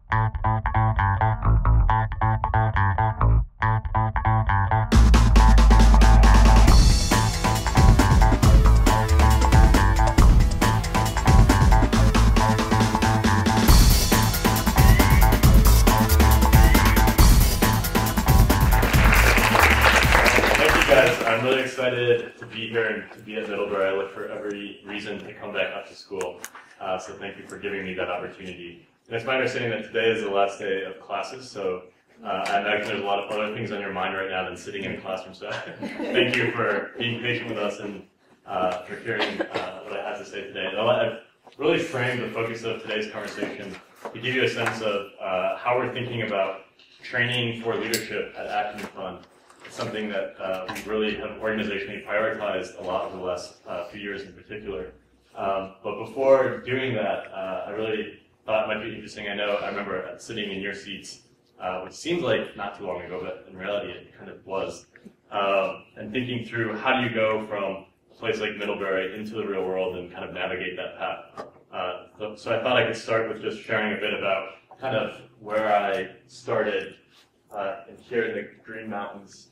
I'm really excited to be here and to be at Middlebury. I look for every reason to come back up to school. So thank you for giving me that opportunity. And it's my understanding that today is the last day of classes, so I imagine there's a lot of other things on your mind right now than sitting in a classroom. So thank you for being patient with us and for hearing what I had to say today. I've really framed the focus of today's conversation to give you a sense of how we're thinking about training for leadership at Acumen Fund. It's something that we really have organizationally prioritized a lot over the last few years in particular. But before doing that, I really thought it might be interesting. I remember sitting in your seats, which seems like not too long ago, but in reality it kind of was, and thinking through how do you go from a place like Middlebury into the real world and kind of navigate that path. So I thought I could start with just sharing a bit about kind of where I started here in the Green Mountains.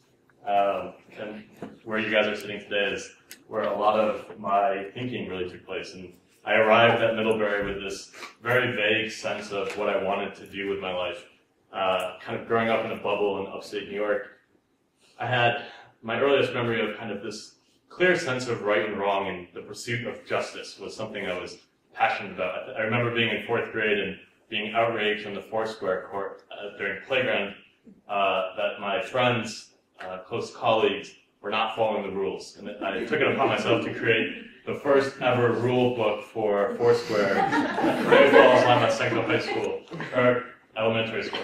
And where you guys are sitting today is where a lot of my thinking really took place. And I arrived at Middlebury with this very vague sense of what I wanted to do with my life. Kind of growing up in a bubble in upstate New York, I had my earliest memory of kind of this clear sense of right and wrong, and the pursuit of justice was something I was passionate about. I remember being in 4th grade and being outraged on the Foursquare court during playground that my friends, close colleagues, were not following the rules. And I took it upon myself to create the first ever rule book for Foursquare at Prairie Falls Lima Central High School, or elementary school.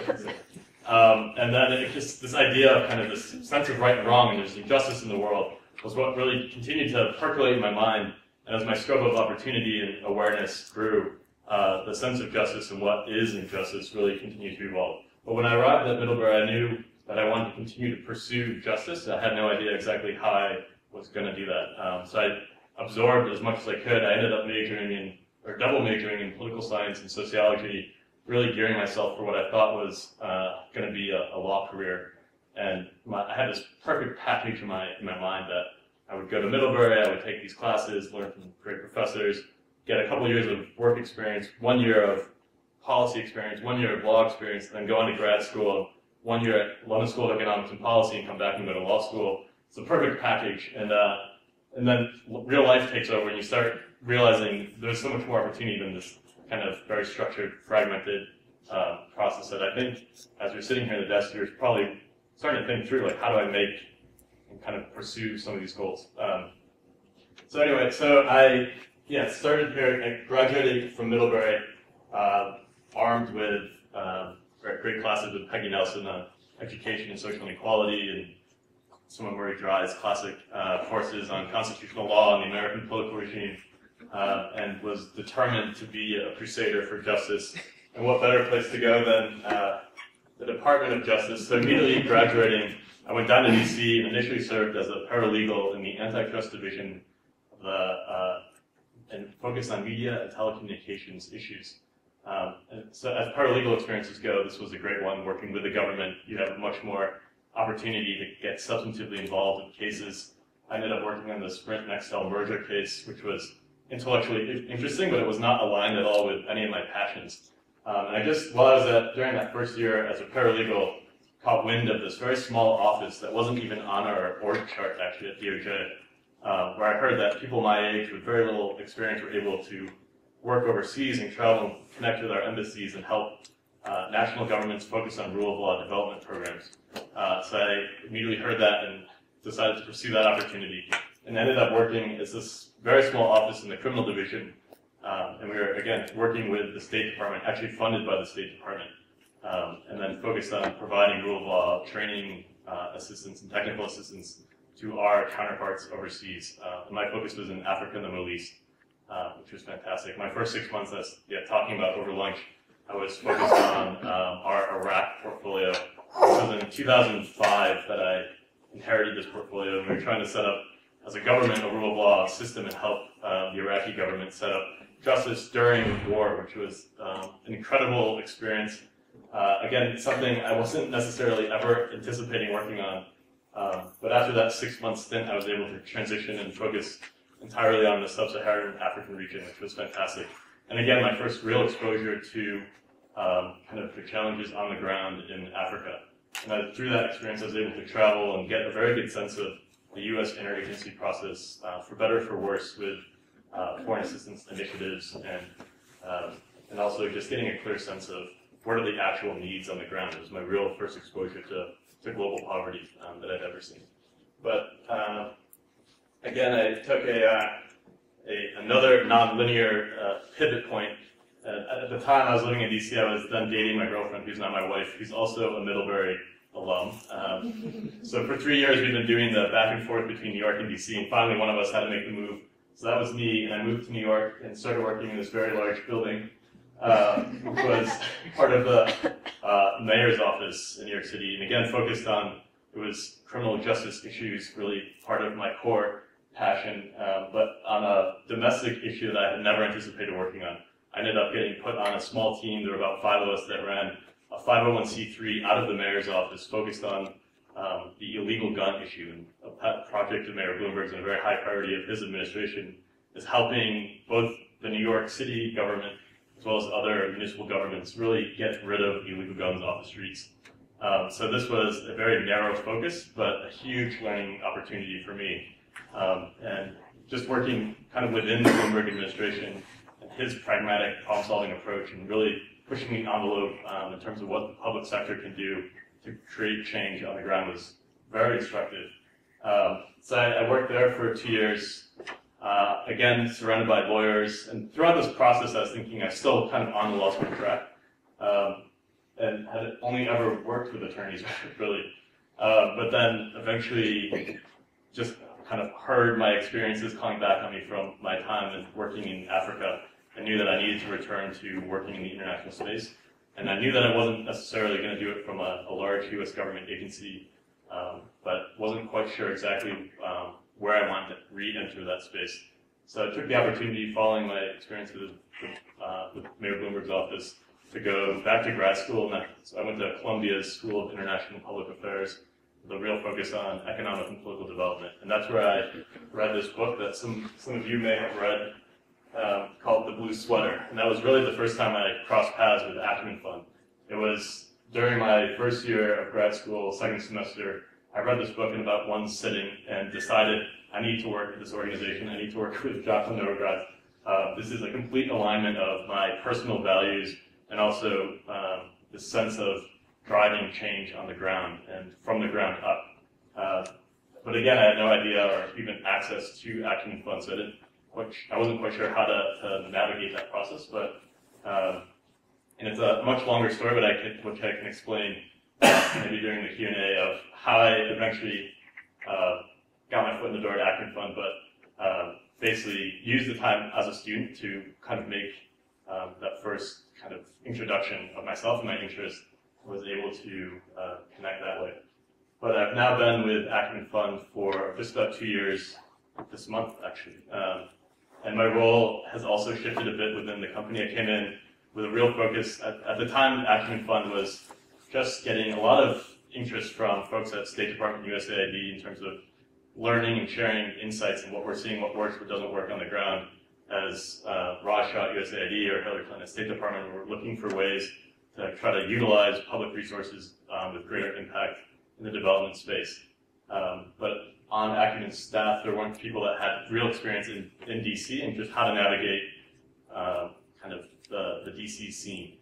And then it just, this idea of kind of this sense of right and wrong and there's injustice in the world was what really continued to percolate in my mind. And as my scope of opportunity and awareness grew, the sense of justice and what is injustice really continued to evolve. But when I arrived at Middlebury, I knew that I wanted to continue to pursue justice. I had no idea exactly how I was going to do that. So I absorbed as much as I could. I ended up double majoring in political science and sociology, really gearing myself for what I thought was going to be a law career. And I had this perfect package in my mind that I would go to Middlebury, I would take these classes, learn from great professors, get a couple of years of work experience, 1 year of policy experience, 1 year of law experience, and then go on to grad school, 1 year at London School of Economics and Policy, and come back and go to law school. It's a perfect package. And then real life takes over, and you start realizing there's so much more opportunity than this kind of very structured, fragmented process that I think, as you're sitting here at the desk, you're probably starting to think through, like, how do I make and kind of pursue some of these goals. So anyway, so I started here and graduated from Middlebury, armed with great classes with Peggy Nelson on education and social inequality, and some of Murray Dry's classic courses on constitutional law and the American political regime, and was determined to be a crusader for justice. And what better place to go than the Department of Justice. So immediately graduating, I went down to DC and initially served as a paralegal in the antitrust division of and focused on media and telecommunications issues. And so as paralegal experiences go, this was a great one. Working with the government, you have much more opportunity to get substantively involved in cases. I ended up working on the Sprint Nextel merger case, which was intellectually interesting, but it was not aligned at all with any of my passions. And I just, while I was during that first year as a paralegal, caught wind of this very small office that wasn't even on our org chart actually at DOJ, where I heard that people my age with very little experience were able to work overseas and travel and connect with our embassies and help national governments focus on rule of law development programs. So I immediately heard that and decided to pursue that opportunity, and ended up working as this very small office in the criminal division. And we were, again, working with the State Department, actually funded by the State Department, and then focused on providing rule of law training assistance and technical assistance to our counterparts overseas. And my focus was in Africa and the Middle East, which was fantastic. My first 6 months, as talking about over lunch, I was focused on our Iraq portfolio. It was in 2005 that I inherited this portfolio, and we were trying to set up, as a government, a rule of law system and help the Iraqi government set up justice during war, which was an incredible experience. Again, something I wasn't necessarily ever anticipating working on. But after that 6-month stint, I was able to transition and focus entirely on the sub-Saharan African region, which was fantastic. And again, my first real exposure to kind of the challenges on the ground in Africa. And through that experience, I was able to travel and get a very good sense of the U.S. interagency process, for better or for worse, with foreign assistance initiatives, and also just getting a clear sense of what are the actual needs on the ground. It was my real first exposure to global poverty that I'd ever seen. But again, I took another non-linear pivot point. At the time I was living in DC, I was then dating my girlfriend, who's now my wife, who's also a Middlebury alum. So for 3 years we've been doing the back and forth between New York and DC, and finally one of us had to make the move. So that was me, and I moved to New York and started working in this very large building, which was part of the mayor's office in New York City, and again focused on, it was criminal justice issues, really part of my core passion, but on a domestic issue that I had never anticipated working on. I ended up getting put on a small team. There were about 5 of us that ran a 501c3 out of the mayor's office focused on the illegal gun issue. And a pet project of Mayor Bloomberg's and a very high priority of his administration is helping both the New York City government as well as other municipal governments really get rid of illegal guns off the streets. So this was a very narrow focus, but a huge learning opportunity for me. And just working kind of within the Bloomberg administration, his pragmatic problem-solving approach and really pushing the envelope in terms of what the public sector can do to create change on the ground was very instructive. So I worked there for 2 years, again, surrounded by lawyers. And throughout this process, I was thinking I was still kind of on the law school track, and had only ever worked with attorneys, really. But then eventually just kind of heard my experiences coming back on me from my time in working in Africa. I knew that I needed to return to working in the international space, and I knew that I wasn't necessarily going to do it from a large U.S. government agency, but wasn't quite sure exactly where I wanted to re-enter that space. So I took the opportunity, following my experience with Mayor Bloomberg's office, to go back to grad school. And so I went to Columbia's School of International Public Affairs with a real focus on economic and political development. And that's where I read this book that some of you may have read, called The Blue Sweater. And that was really the first time I crossed paths with the Acumen Fund. It was during my first year of grad school, second semester. I read this book in about one sitting and decided I need to work at this organization. I need to work with Jocelyn Novogratz. This is a complete alignment of my personal values and also the sense of driving change on the ground and from the ground up. But again, I had no idea or even access to Acumen Fund, so I wasn't quite sure how to navigate that process. But and it's a much longer story, but which I can explain maybe during the Q&A of how I eventually got my foot in the door at Acumen Fund, but basically used the time as a student to kind of make that first kind of introduction of myself and my interest, was able to connect that way. But I've now been with Acumen Fund for just about 2 years, this month actually. And my role has also shifted a bit within the company. I came in with a real focus. At the time, Acumen Fund was just getting a lot of interest from folks at State Department, USAID, in terms of learning and sharing insights and what we're seeing, what works, what doesn't work on the ground. As Raj Shah at USAID or Hillary Clinton at State Department were looking for ways to try to utilize public resources with greater impact in the development space. But on Acumen's staff, there weren't people that had real experience in DC and just how to navigate kind of the DC scene.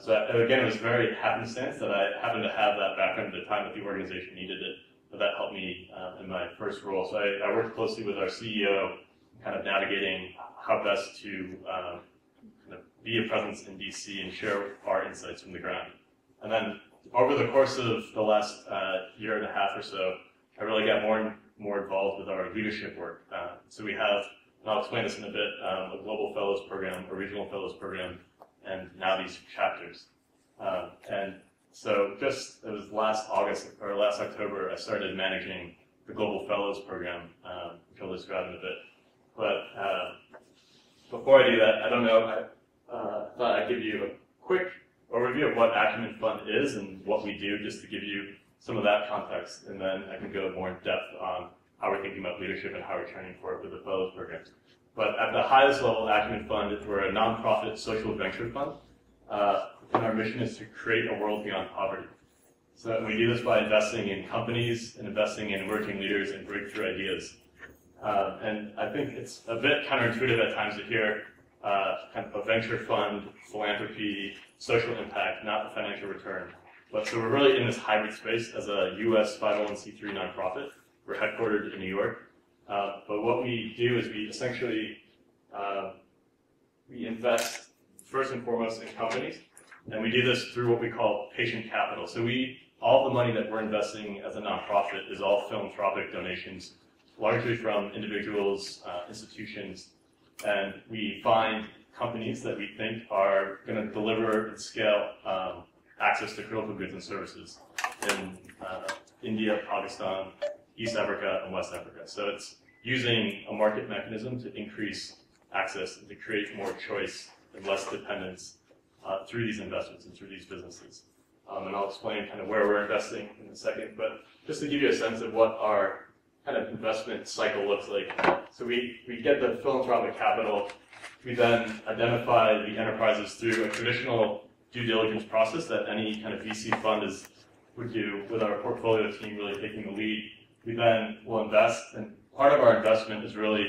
So again, it was very happenstance that I happened to have that background at the time that the organization needed it, but that helped me in my first role. So I worked closely with our CEO, kind of navigating how best to kind of be a presence in DC and share our insights from the ground. And then over the course of the last year and a half or so, I really got more and more involved with our leadership work. So we have, and I'll explain this in a bit, a Global Fellows Program, a Regional Fellows Program, and now these chapters. And so it was last August, or last October, I started managing the Global Fellows Program, which I'll describe in a bit. But before I do that, I don't know, I thought I'd give you a quick overview of what Acumen Fund is and what we do, just to give you some of that context, and then I can go more in depth on how we're thinking about leadership and how we're training for it with the fellows program. But at the highest level, Acumen Fund, we're a nonprofit social venture fund, and our mission is to create a world beyond poverty. So we do this by investing in companies and investing in emerging leaders and breakthrough ideas. And I think it's a bit counterintuitive at times to hear kind of a venture fund, philanthropy, social impact, not the financial return. But so we're really in this hybrid space as a US 501c3 nonprofit. We're headquartered in New York. But what we do is we essentially we invest first and foremost in companies, and we do this through what we call patient capital. So all the money that we're investing as a nonprofit is all philanthropic donations, largely from individuals, institutions, and we find companies that we think are going to deliver and scale access to critical goods and services in India, Pakistan, East Africa, and West Africa. So it's using a market mechanism to increase access and to create more choice and less dependence through these investments and through these businesses. And I'll explain kind of where we're investing in a second, but just to give you a sense of what our kind of investment cycle looks like. So we get the philanthropic capital, we then identify the enterprises through a traditional due diligence process that any kind of VC fund would do, with our portfolio team really taking the lead. We then will invest, and part of our investment is really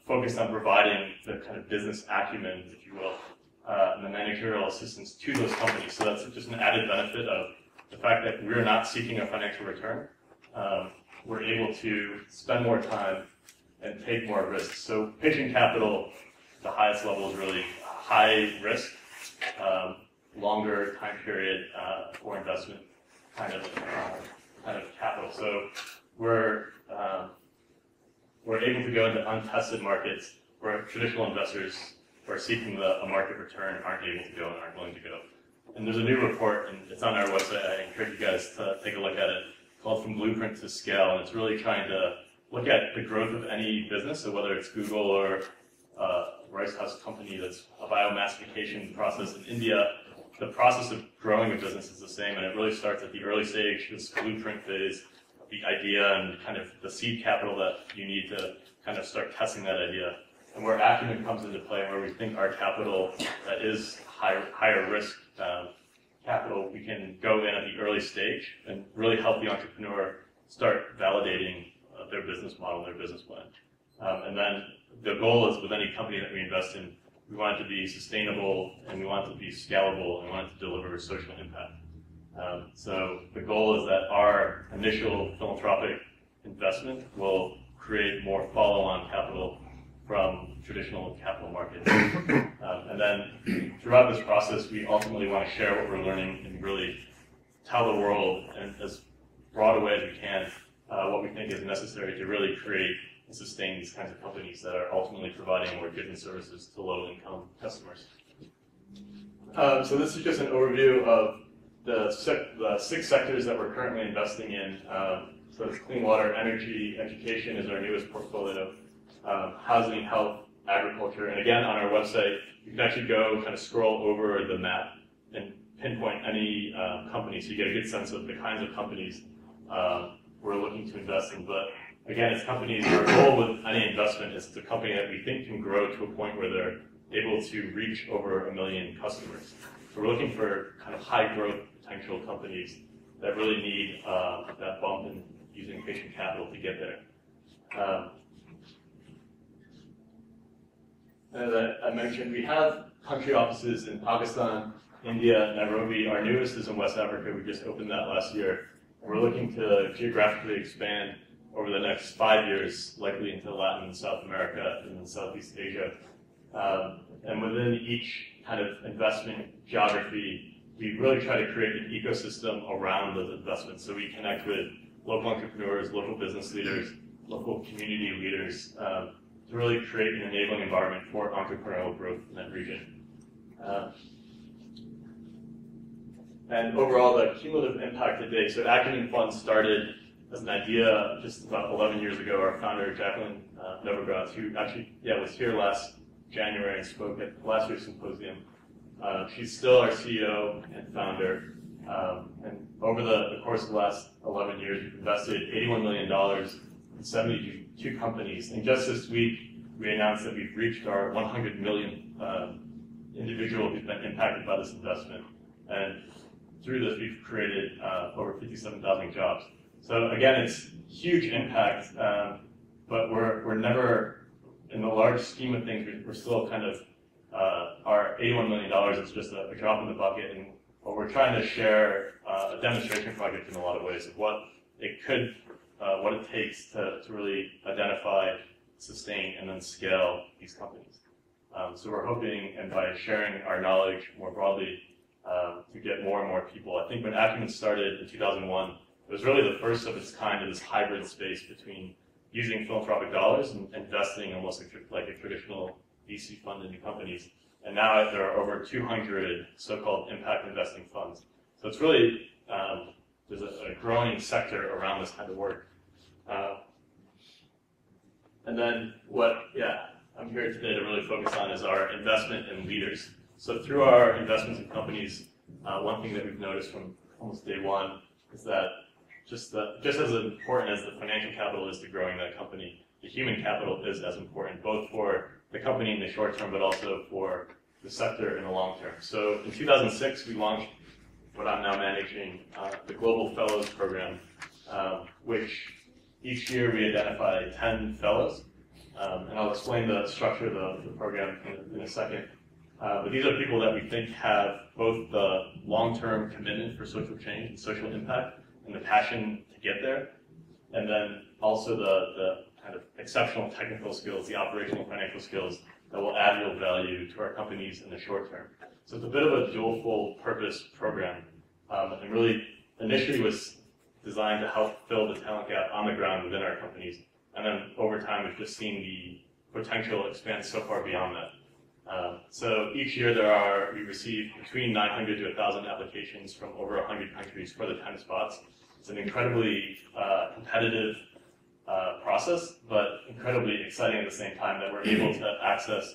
focused on providing the kind of business acumen, if you will, and the managerial assistance to those companies. So that's just an added benefit of the fact that we're not seeking a financial return. We're able to spend more time and take more risks. So patient capital, the highest level, is really high risk, longer time period for investment kind of capital. So we're able to go into untested markets where traditional investors who are seeking a market return aren't able to go and aren't willing to go. And there's a new report, and it's on our website. I encourage you guys to take a look at it, called From Blueprint to Scale, and it's really trying to look at the growth of any business, so whether it's Google or Rice House company that's a biomassification process in India, the process of growing a business is the same, and it really starts at the early stage, this blueprint phase, the idea and kind of the seed capital that you need to kind of start testing that idea. And where Acumen comes into play, where we think our capital that is higher risk capital, we can go in at the early stage and really help the entrepreneur start validating their business model, their business plan. And then the goal is, with any company that we invest in, we want it to be sustainable, and we want it to be scalable, and we want it to deliver social impact. So the goal is that our initial philanthropic investment will create more follow-on capital from traditional capital markets. And then throughout this process, we ultimately want to share what we're learning and really tell the world, in as broad a way as we can, what we think is necessary to really create and sustain these kinds of companies that are ultimately providing more goods and services to low-income customers. So this is just an overview of the 6 sectors that we're currently investing in. So it's clean water, energy, education is our newest portfolio, housing, health, agriculture, and again, on our website, you can actually go kind of scroll over the map and pinpoint any company, so you get a good sense of the kinds of companies we're looking to invest in. But again, it's companies, our goal with any investment is it's a company that we think can grow to a point where they're able to reach over 1 million customers. So we're looking for kind of high growth potential companies that really need that bump in using patient capital to get there. As I mentioned, we have country offices in Pakistan, India, Nairobi. Our newest is in West Africa. We just opened that last year. We're looking to geographically expand over the next 5 years, likely into Latin and South America and Southeast Asia. And within each kind of investment geography, we really try to create an ecosystem around those investments. So we connect with local entrepreneurs, local business leaders, local community leaders, to really create an enabling environment for entrepreneurial growth in that region. And overall, the cumulative impact to date. So Acumen Fund started as an idea just about 11 years ago. Our founder, Jacqueline Novogratz, who actually was here last January and spoke at last year's symposium, She's still our CEO and founder. And over the course of the last 11 years, we've invested $81 million in 72 companies. And just this week, we announced that we've reached our 100 million individuals who've been impacted by this investment. And through this, we've created over 57,000 jobs. So again, it's huge impact, but we're never, in the large scheme of things, we're still kind of, our $81 million is just a drop in the bucket. And what we're trying to share a demonstration project in a lot of ways of what it takes to really identify, sustain, and then scale these companies. So we're hoping, and by sharing our knowledge more broadly, to get more and more people. I think when Acumen started in 2001, it was really the first of its kind in this hybrid space between using philanthropic dollars and investing almost like a traditional VC fund into companies. And now there are over 200 so-called impact investing funds. So it's really, there's a growing sector around this kind of work. And then I'm here today to really focus on is our investment in leaders. So through our investments in companies, one thing that we've noticed from almost day one is that just as important as the financial capital is to growing that company, the human capital is as important, both for the company in the short term, but also for the sector in the long term. So in 2006, we launched what I'm now managing, the Global Fellows Program, which each year we identify 10 fellows. And I'll explain the structure of the program in a second. But these are people that we think have both the long-term commitment for social change and social impact and the passion to get there, and then also the kind of exceptional technical skills, the operational financial skills that will add real value to our companies in the short term. So it's a bit of a dual purpose program, and really initially was designed to help fill the talent gap on the ground within our companies. And then over time, we've just seen the potential expand so far beyond that. So each year we receive between 900 to 1,000 applications from over 100 countries for the 10 spots. It's an incredibly competitive process, but incredibly exciting at the same time that we're able to access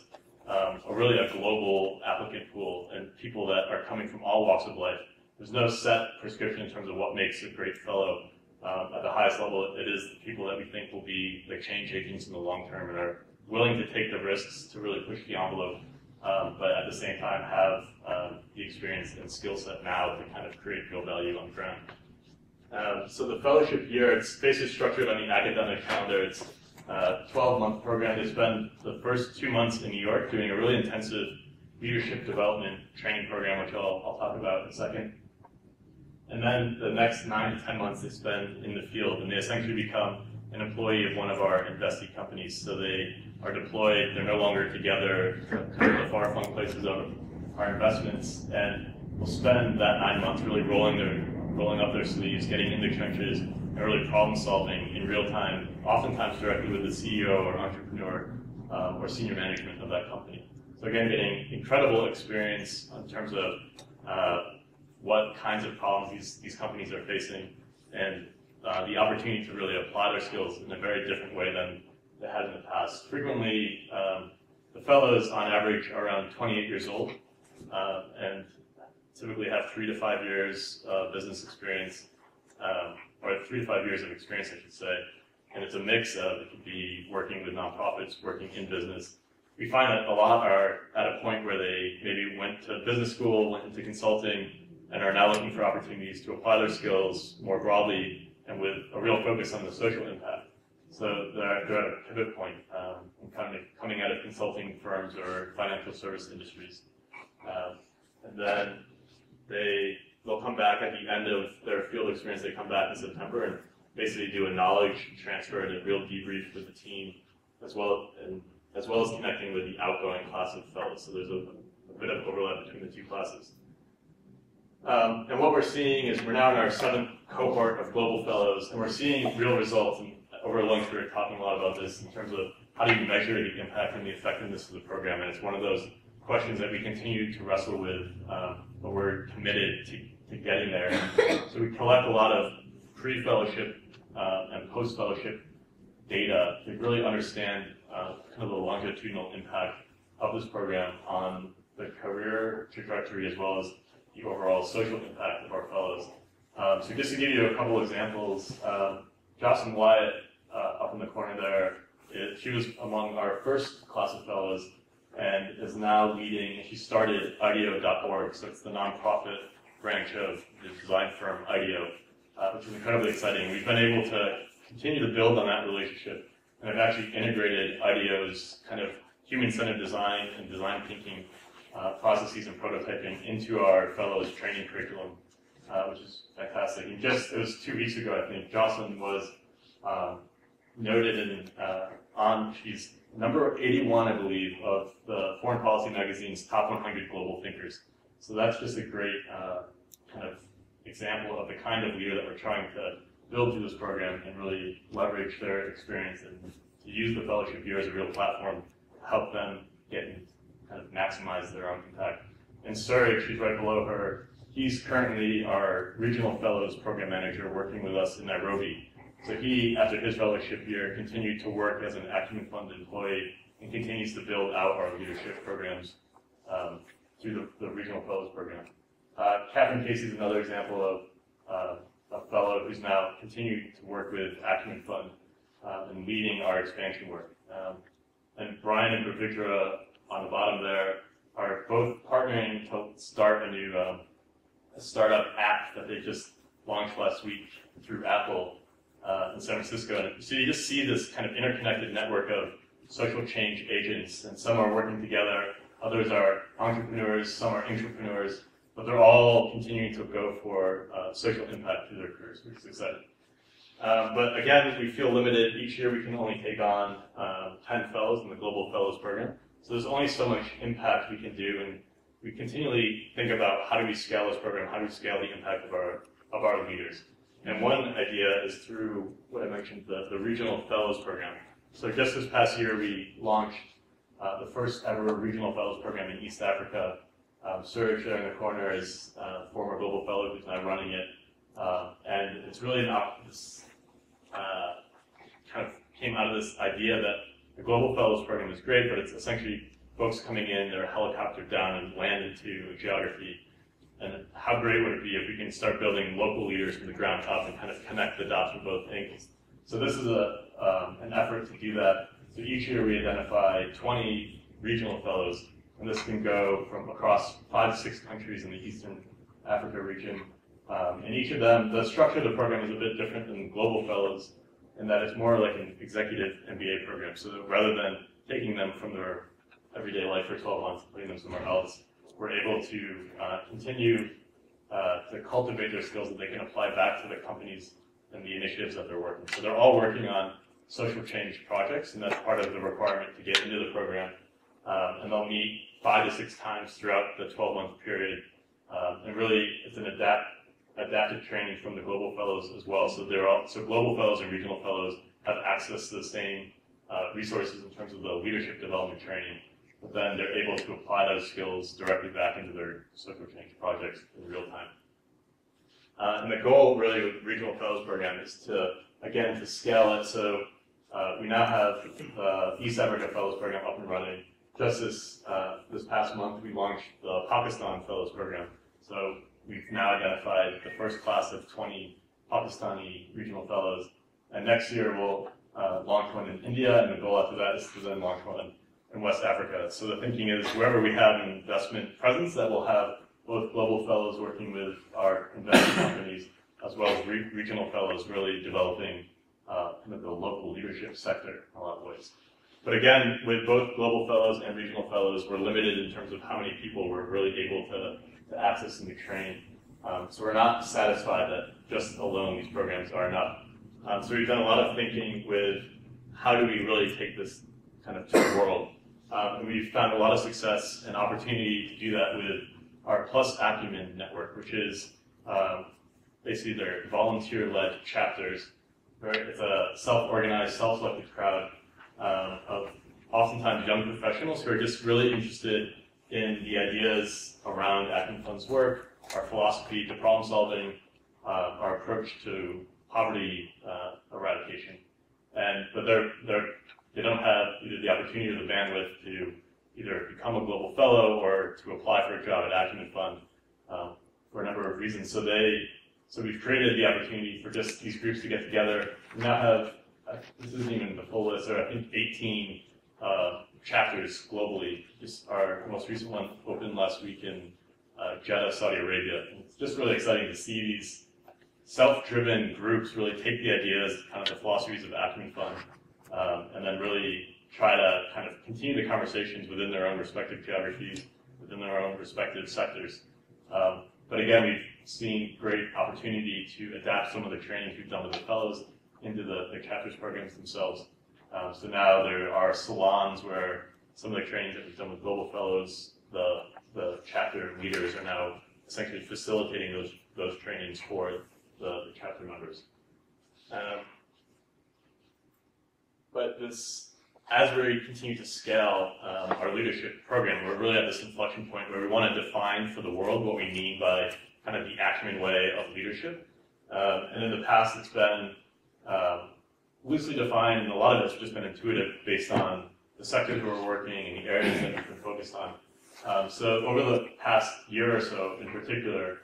really a global applicant pool and people that are coming from all walks of life. There's no set prescription in terms of what makes a great fellow. At the highest level, it is the people that we think will be the change agents in the long term and are willing to take the risks to really push the envelope, but at the same time have the experience and skill set now to kind of create real value on the ground. So the fellowship year, it's basically structured on the academic calendar. It's a 12-month program. They spend the first 2 months in New York doing a really intensive leadership development training program, which I'll talk about in a second. And then the next 9 to 10 months they spend in the field, and they essentially become an employee of one of our investee companies. So they are deployed, they're no longer together, kind of the far-flung places of our investments, and will spend that 9 months really rolling up their sleeves, getting in the trenches, and really problem solving in real time, oftentimes directly with the CEO or entrepreneur or senior management of that company. So again, getting incredible experience in terms of what kinds of problems these companies are facing, and the opportunity to really apply their skills in a very different way than they had in the past. Frequently, the fellows on average are around 28 years old, and typically have 3 to 5 years of business experience, or 3 to 5 years of experience, I should say. And it's a mix of, it could be working with nonprofits, working in business. We find that a lot are at a point where they maybe went to business school, went into consulting, and are now looking for opportunities to apply their skills more broadly and with a real focus on the social impact. So they're at a pivot point, kind of coming out of consulting firms or financial service industries. And then they'll come back at the end of their field experience. They come back in September and basically do a knowledge transfer and a real debrief with the team, as well as connecting with the outgoing class of fellows. So there's a bit of overlap between the two classes. And what we're seeing is we're now in our 7th cohort of global fellows, and we're seeing real results. And over lunch, we were talking a lot about this in terms of how do you measure the impact and the effectiveness of the program. And it's one of those questions that we continue to wrestle with, but we're committed to getting there. So we collect a lot of pre-fellowship and post-fellowship data to really understand kind of the longitudinal impact of this program on the career trajectory as well as the overall social impact of our fellows. So just to give you a couple examples, Jocelyn Wyatt, up in the corner there, she was among our first class of fellows and is now leading, she started IDEO.org, so it's the nonprofit branch of the design firm IDEO, which is incredibly exciting. We've been able to continue to build on that relationship, and have actually integrated IDEO's kind of human-centered design and design thinking processes and prototyping into our fellows training curriculum, which is fantastic. And just, it was 2 weeks ago, I think, Jocelyn was noted in, she's number 81, I believe, of the Foreign Policy Magazine's top 100 global thinkers. So that's just a great kind of example of the kind of leader that we're trying to build through this program and really leverage their experience and to use the fellowship year as a real platform to help them get and kind of maximize their own impact. And Suraj, she's right below her, he's currently our regional fellows program manager working with us in Nairobi. So he, after his fellowship year, continued to work as an Acumen Fund employee and continues to build out our leadership programs through the regional fellows program. Catherine Casey is another example of a fellow who's now continuing to work with Acumen Fund and leading our expansion work. And Brian and Pravitra on the bottom there are both partnering to start a new a startup app that they just launched last week through Apple in San Francisco. And so you just see this kind of interconnected network of social change agents, and some are working together, others are entrepreneurs, some are intrapreneurs, but they're all continuing to go for social impact through their careers, which is exciting. But again, we feel limited. Each year we can only take on 10 fellows in the Global Fellows Program. So there's only so much impact we can do, and we continually think about how do we scale this program, how do we scale the impact of our leaders. And one idea is through what I mentioned, the Regional Fellows Program. So just this past year we launched the first ever Regional Fellows Program in East Africa. Suraj there in the corner is a former Global Fellow who's now running it. And it's really this kind of came out of this idea that the Global Fellows Program is great, but it's essentially folks coming in, they're helicoptered down and land into a geography. And how great would it be if we can start building local leaders from the ground up and kind of connect the dots from both angles. So this is an effort to do that. So each year we identify 20 regional fellows, and this can go from across 5 to 6 countries in the Eastern Africa region. And each of them, the structure of the program is a bit different than Global Fellows in that it's more like an executive MBA program. So that rather than taking them from their everyday life for 12 months and putting them somewhere else, we're able to continue to cultivate their skills that they can apply back to the companies and the initiatives that they're working. So they're all working on social change projects, and that's part of the requirement to get into the program. And they'll meet 5 to 6 times throughout the 12-month period. And really, it's an adapted training from the Global Fellows as well. So so Global Fellows and Regional Fellows have access to the same resources in terms of the leadership development training, but then they're able to apply those skills directly back into their social change projects in real time. And the goal really with the Regional Fellows Program is to, again, to scale it. So we now have the East Africa Fellows Program up and running. Just this past month, we launched the Pakistan Fellows Program. So we've now identified the first class of 20 Pakistani regional fellows. And next year we'll launch one in India, and the goal after that is to then launch one in West Africa. So the thinking is wherever we have an investment presence, that we'll have both global fellows working with our investment companies, as well as regional fellows really developing kind of the local leadership sector in a lot of ways. But again, with both global fellows and regional fellows, we're limited in terms of how many people we're really able to access and to train. So we're not satisfied that just alone these programs are enough. So we've done a lot of thinking with how do we really take this kind of to the world. And we've found a lot of success and opportunity to do that with our Plus Acumen network, which is basically their volunteer-led chapters. It's a self-organized, self-selected crowd of oftentimes young professionals who are just really interested in the ideas around Acumen Fund's work, our philosophy to problem solving, our approach to poverty eradication. But they don't have either the opportunity or the bandwidth to either become a global fellow or to apply for a job at Acumen Fund for a number of reasons. So we've created the opportunity for just these groups to get together. We now have, this isn't even the full list, there are I think 18 chapters globally. Just our most recent one opened last week in Jeddah, Saudi Arabia. And it's just really exciting to see these self-driven groups really take the ideas, kind of the philosophies of Acumen Fund, and then really try to kind of continue the conversations within their own respective geographies, within their own respective sectors. But again, we've seen great opportunity to adapt some of the trainings we've done with the fellows into the chapters programs themselves. So now there are salons where some of the trainings that we've done with global fellows, the chapter leaders are now essentially facilitating those trainings for the chapter members. But as we continue to scale our leadership program, we're really at this inflection point where we want to define for the world what we mean by kind of the Acumen way of leadership. And in the past, it's been loosely defined, and a lot of it's just been intuitive based on the sectors where we're working and the areas that we've been focused on. So over the past year or so, in particular,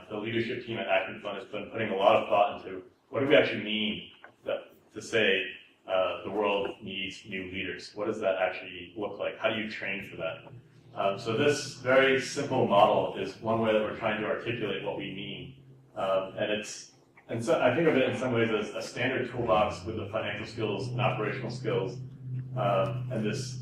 the leadership team at Acumen Fund has been putting a lot of thought into what do we actually mean to say the world needs new leaders. What does that actually look like? How do you train for that? So this very simple model is one way that we're trying to articulate what we mean. And so I think of it in some ways as a standard toolbox with the financial skills and operational skills, and this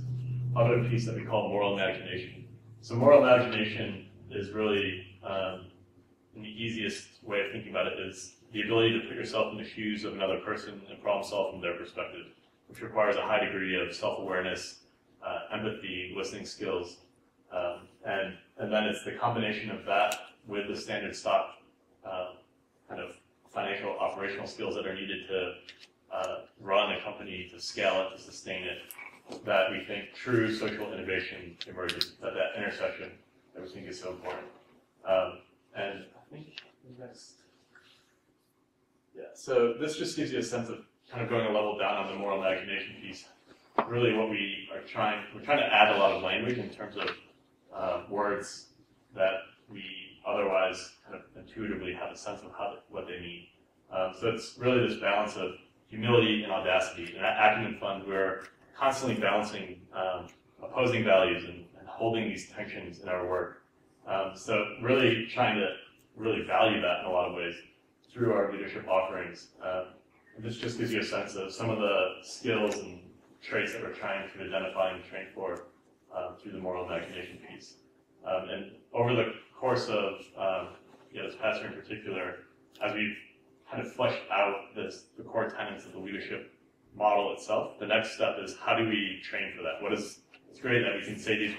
other piece that we call moral imagination. So moral imagination is really, and the easiest way of thinking about it is the ability to put yourself in the shoes of another person and problem solve from their perspective, which requires a high degree of self-awareness, empathy, listening skills, and then it's the combination of that with the standard stock kind of financial operational skills that are needed to run a company, to scale it, to sustain it, that we think true social innovation emerges at that intersection that we think is so important. And I think next, so this just gives you a sense of kind of going a level down on the moral imagination piece. Really what we're trying to add a lot of language in terms of words that we otherwise kind of intuitively have a sense of what they mean. So it's really this balance of humility and audacity. And at Acumen Fund, we're constantly balancing opposing values and holding these tensions in our work. So really trying to really value that in a lot of ways through our leadership offerings. And this just gives you a sense of some of the skills and traits that we're trying to identify and train for through the moral imagination piece. And over the course of this past year in particular, as we've kind of fleshed out the core tenets of the leadership model itself, the next step is how do we train for that? It's great that we can say these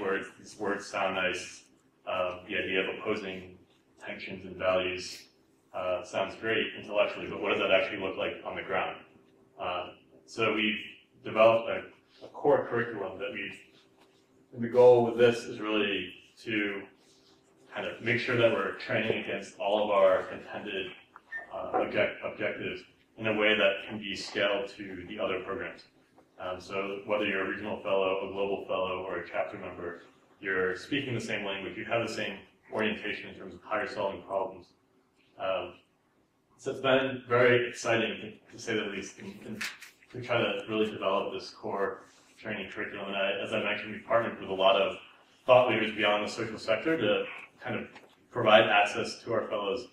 words sound nice, the idea of opposing tensions and values sounds great intellectually, but what does that actually look like on the ground? So we've developed a core curriculum and the goal with this is really to kind of make sure that we're training against all of our intended objectives in a way that can be scaled to the other programs. So whether you're a regional fellow, a global fellow, or a chapter member, you're speaking the same language, you have the same orientation in terms of how you're solving problems. So it's been very exciting, to say the least, and to try to really develop this core training curriculum. And as I mentioned, we've partnered with a lot of thought leaders beyond the social sector to kind of provide access to our fellows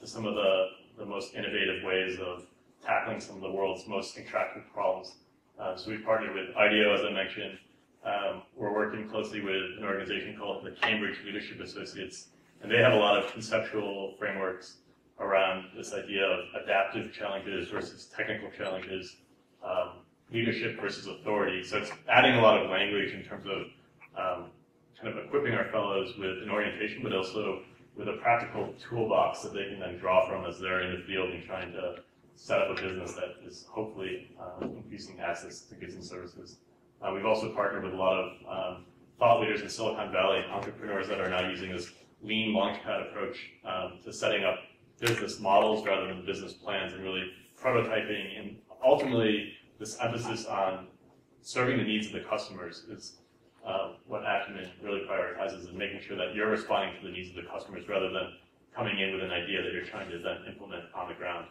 to some of the most innovative ways of tackling some of the world's most intractable problems. So we've partnered with IDEO, as I mentioned. We're working closely with an organization called the Cambridge Leadership Associates, and they have a lot of conceptual frameworks around this idea of adaptive challenges versus technical challenges, leadership versus authority. So it's adding a lot of language in terms of kind of equipping our fellows with an orientation, but also with a practical toolbox that they can then draw from as they're in the field and trying to set up a business that is hopefully increasing access to goods and services. We've also partnered with a lot of thought leaders in Silicon Valley, entrepreneurs that are now using this lean launchpad approach to setting up business models rather than business plans, and really prototyping, and ultimately this emphasis on serving the needs of the customers is what Acumen really prioritizes is making sure that you're responding to the needs of the customers rather than coming in with an idea that you're trying to then implement on the ground.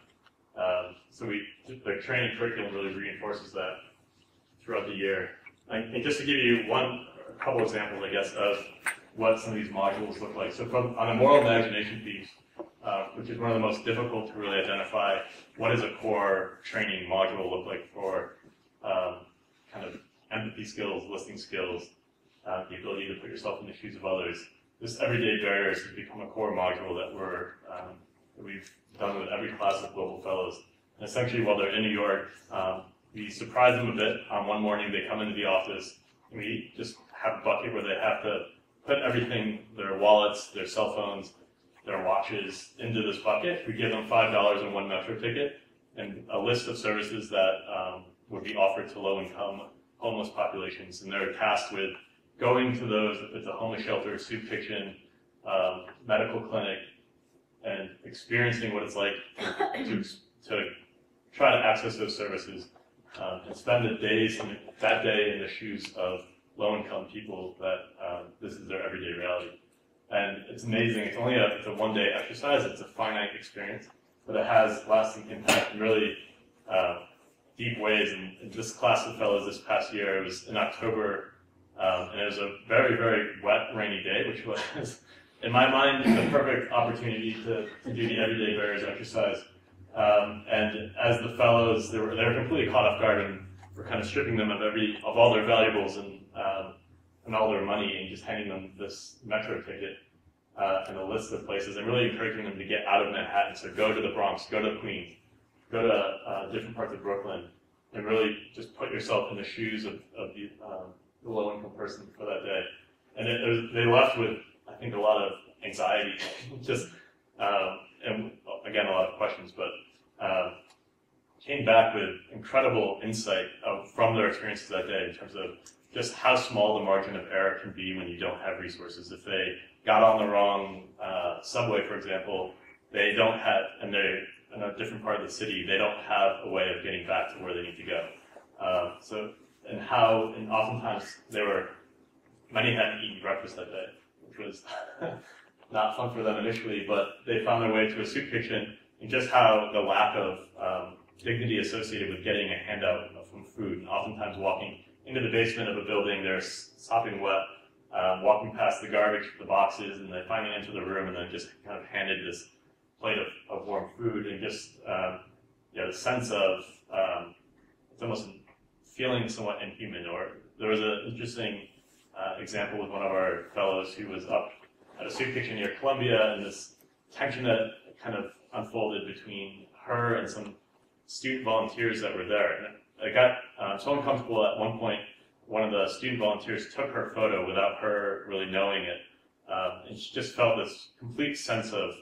So the training curriculum really reinforces that throughout the year. And just to give you a couple examples, I guess, of what some of these modules look like. So on the moral imagination piece, which is one of the most difficult to really identify, what does a core training module look like for kind of empathy skills, listening skills, the ability to put yourself in the shoes of others. This everyday barriers has become a core module that we've done with every class of global fellows. And essentially, while they're in New York, we surprise them a bit. One morning, they come into the office, and we just have a bucket where they have to put everything, their wallets, their cell phones, their watches, into this bucket. We give them $5 and one metro ticket, and a list of services that would be offered to low-income homeless populations. And they're tasked with going to those, if it's a homeless shelter, soup kitchen, medical clinic, and experiencing what it's like to try to access those services and spend that day in the shoes of low-income people that this is their everyday reality. And it's amazing. It's only it's a one-day exercise. It's a finite experience, but it has lasting impact in really deep ways. And this class of fellows this past year, it was in October, and it was a very, very wet, rainy day, which was, in my mind, the perfect opportunity to do the everyday barriers exercise. And as the fellows, they were completely caught off guard, and we're kind of stripping them of all their valuables and all their money, and just handing them this metro ticket and a list of places, and really encouraging them to get out of Manhattan. So go to the Bronx, go to Queens, go to different parts of Brooklyn, and really just put yourself in the shoes of the low-income person for that day. And they left with, I think, a lot of anxiety, just and again, a lot of questions, but came back with incredible insight from their experiences that day in terms of just how small the margin of error can be when you don't have resources. If they got on the wrong subway, for example, they don't have, and they're in a different part of the city, they don't have a way of getting back to where they need to go. And oftentimes many hadn't eaten breakfast that day, which was not fun for them initially, but they found their way to a soup kitchen, and just how the lack of dignity associated with getting a handout from food, and oftentimes walking into the basement of a building, they're sopping wet, walking past the garbage, the boxes, and they finally enter the room and then just kind of handed this plate of warm food, and just the sense of it's almost feeling somewhat inhuman. Or there was an interesting example with one of our fellows who was up at a soup kitchen near Columbia, and this tension that kind of unfolded between her and some student volunteers that were there. And it got so uncomfortable at one point, one of the student volunteers took her photo without her really knowing it. And she just felt this complete sense of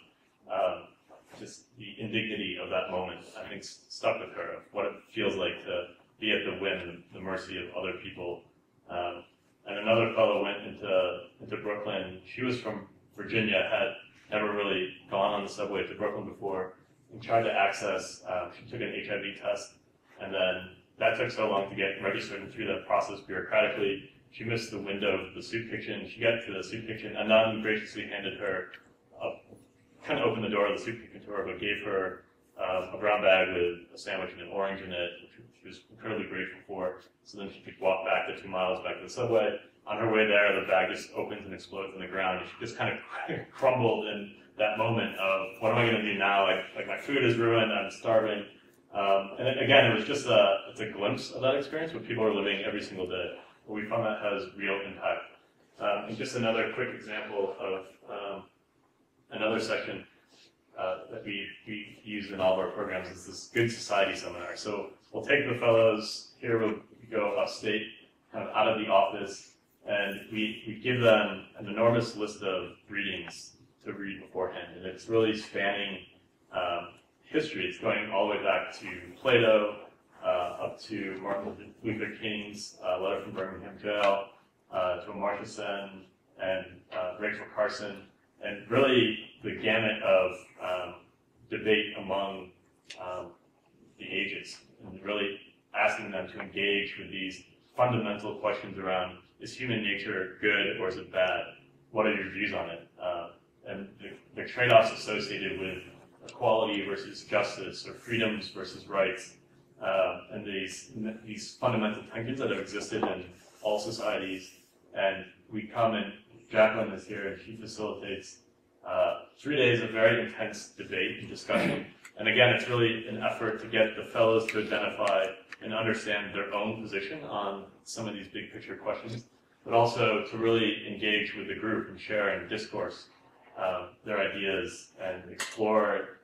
just the indignity of that moment, I think, stuck with her, of what it feels like to be at the whim, the mercy of other people. And another fellow went into Brooklyn. She was from Virginia, had never really gone on the subway to Brooklyn before, and tried to access, she took an HIV test, and then that took so long to get registered, and through that process bureaucratically, she missed the window of the soup kitchen. She got to the soup kitchen, and none graciously handed her, kind of opened the door of the soup kitchen to her, but gave her a brown bag with a sandwich and an orange in it, which she was incredibly grateful for. So then she could walk back the 2 miles back to the subway. On her way there, the bag just opens and explodes on the ground, and she just kind of crumbled in that moment of, what am I going to do now? Like my food is ruined, I'm starving. And again, it was just it's a glimpse of that experience, what people are living every single day. But we found that has real impact. And just another quick example of another section that we use in all of our programs is this Good Society seminar. So we'll take the fellows here, we'll go upstate, kind of out of the office, and we give them an enormous list of readings to read beforehand. And it's really spanning history. It's going all the way back to Plato, up to Martin Luther King's letter from Birmingham jail, to Amartya Sen and Rachel Carson, and really the gamut of debate among the ages, and really asking them to engage with these fundamental questions around is human nature good or is it bad? What are your views on it? And the trade-offs associated with equality versus justice, or freedoms versus rights, and these fundamental tensions that have existed in all societies. And we come, and Jacqueline is here, and she facilitates 3 days of very intense debate and discussion. And again, it's really an effort to get the fellows to identify and understand their own position on some of these big picture questions, but also to really engage with the group and share and discourse their ideas and explore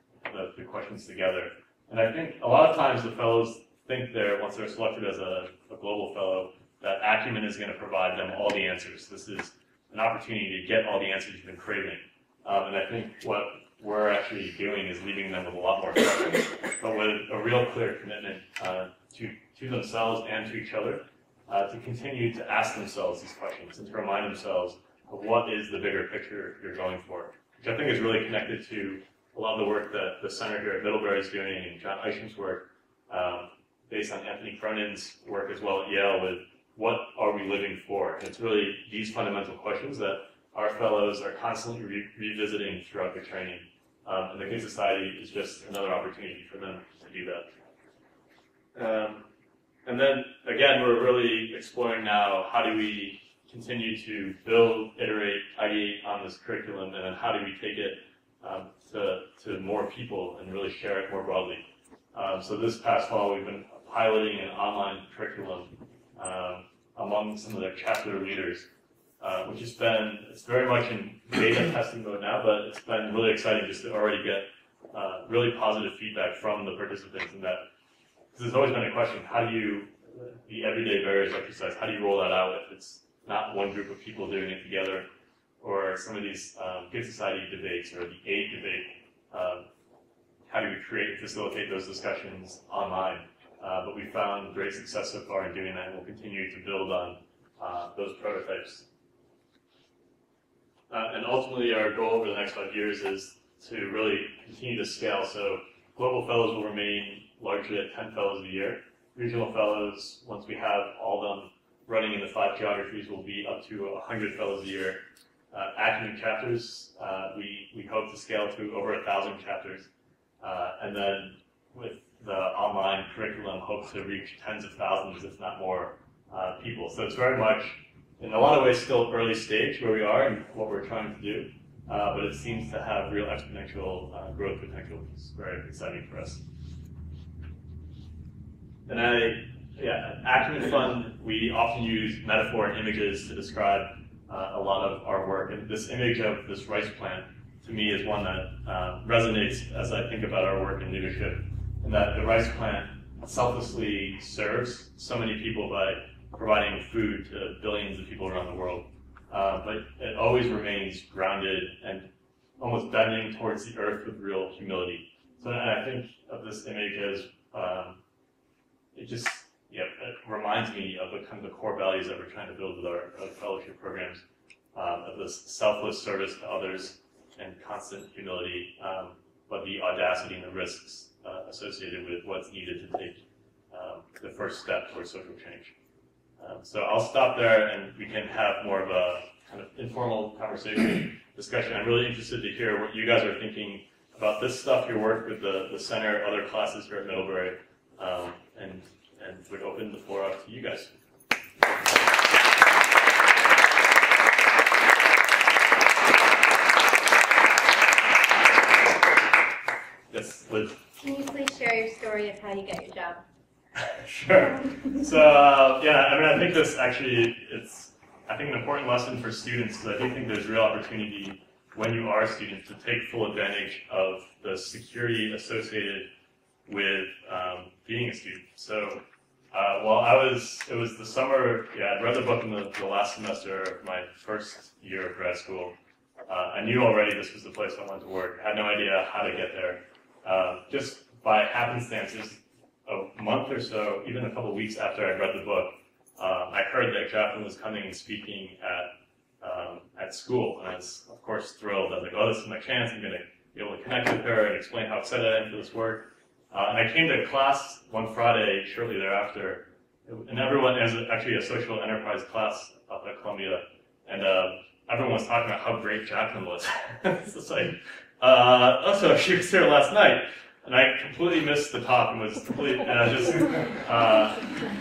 the questions together. And I think a lot of times the fellows think once they're selected as a global fellow, that Acumen is going to provide them all the answers. This is an opportunity to get all the answers you've been craving. And I think what we're actually doing is leaving them with a lot more questions, but with a real clear commitment to themselves and to each other to continue to ask themselves these questions and to remind themselves of what is the bigger picture you're going for, which I think is really connected to a lot of the work that the center here at Middlebury is doing, and John Isham's work, based on Anthony Cronin's work as well at Yale, with what are we living for? And it's really these fundamental questions that our fellows are constantly revisiting throughout their training. And the Good Society is just another opportunity for them to do that. And then, again, we're really exploring now, how do we continue to build, iterate, ideate on this curriculum, and then how do we take it to more people and really share it more broadly. So this past fall, we've been piloting an online curriculum among some of their chapter leaders, which has been, it's very much in beta testing mode now, but it's been really exciting just to already get really positive feedback from the participants. And that, because there's always been a question, how do you, the everyday barriers exercise, how do you roll that out if it's not one group of people doing it together, or some of these Good Society debates or the aid debate, how do we create and facilitate those discussions online? But we found great success so far in doing that, and we'll continue to build on those prototypes. And ultimately, our goal over the next 5 years is to really continue to scale. So global fellows will remain largely at 10 fellows a year. Regional fellows, once we have all of them running in the 5 geographies, will be up to 100 fellows a year. Acumen chapters, we hope to scale to over 1,000 chapters. And then with the online curriculum, hope to reach tens of thousands, if not more, people. So it's very much, in a lot of ways, still early stage where we are and what we're trying to do. But it seems to have real exponential growth potential, which is very exciting for us. And Acumen Fund, we often use metaphor and images to describe a lot of our work. And this image of this rice plant, to me, is one that resonates as I think about our work in leadership, and that the rice plant selflessly serves so many people by providing food to billions of people around the world. But it always remains grounded and almost bending towards the earth with real humility. So and I think of this image as it reminds me of the kind of the core values that we're trying to build with our fellowship programs, of this selfless service to others and constant humility, but the audacity and the risks associated with what's needed to take the first step towards social change. So I'll stop there, and we can have more of a kind of informal conversation, discussion. I'm really interested to hear what you guys are thinking about this stuff, your work with the center, other classes here at Middlebury, and would open the floor up to you guys. Yes, Liz. Can you please share your story of how you got your job? Sure. So, I think this actually, it's, I think, an important lesson for students, because I do think there's real opportunity when you are students to take full advantage of the security associated with being a student. So, it was the summer, I'd read the book in the last semester of my first year of grad school. I knew already this was the place I wanted to work. I had no idea how to get there. Just by happenstances, a month or so, even a couple of weeks after I read the book, I heard that Jacqueline was coming and speaking at school, and I was, of course, thrilled. I was like, oh, this is my chance. I'm going to be able to connect with her and explain how excited I am for this work. And I came to class one Friday shortly thereafter, and everyone, there's actually a social enterprise class up Columbia, and everyone was talking about how great Jacqueline was. So it's like, also she was there last night, and I completely missed the talk and was completely, and I just,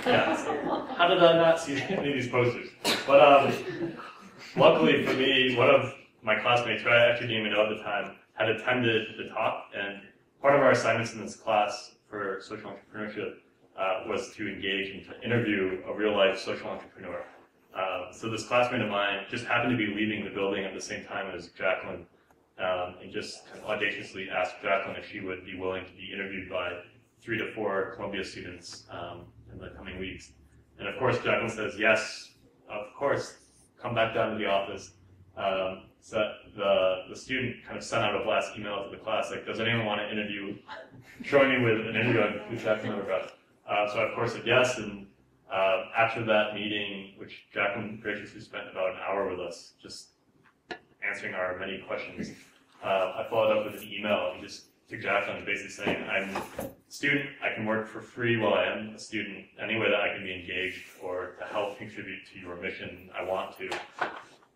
yeah. So how did I not see any of these posters? But luckily for me, one of my classmates, who I actually didn't even know at the time, had attended the talk, and part of our assignments in this class for social entrepreneurship was to engage and to interview a real-life social entrepreneur. So this classmate of mine just happened to be leaving the building at the same time as Jacqueline, and just kind of audaciously asked Jacqueline if she would be willing to be interviewed by 3 to 4 Columbia students in the coming weeks. And of course, Jacqueline says, yes, of course, come back down to the office. So the student kind of sent out a blast email to the class, like, does anyone want to interview, join me with an interview on who Jacqueline ever got? So I of course said yes, and after that meeting, which Jacqueline graciously spent about an hour with us, just answering our many questions, I followed up with an email just to Jacqueline, basically saying, I'm a student, I can work for free while I am a student, any way that I can be engaged or to help contribute to your mission, I want to.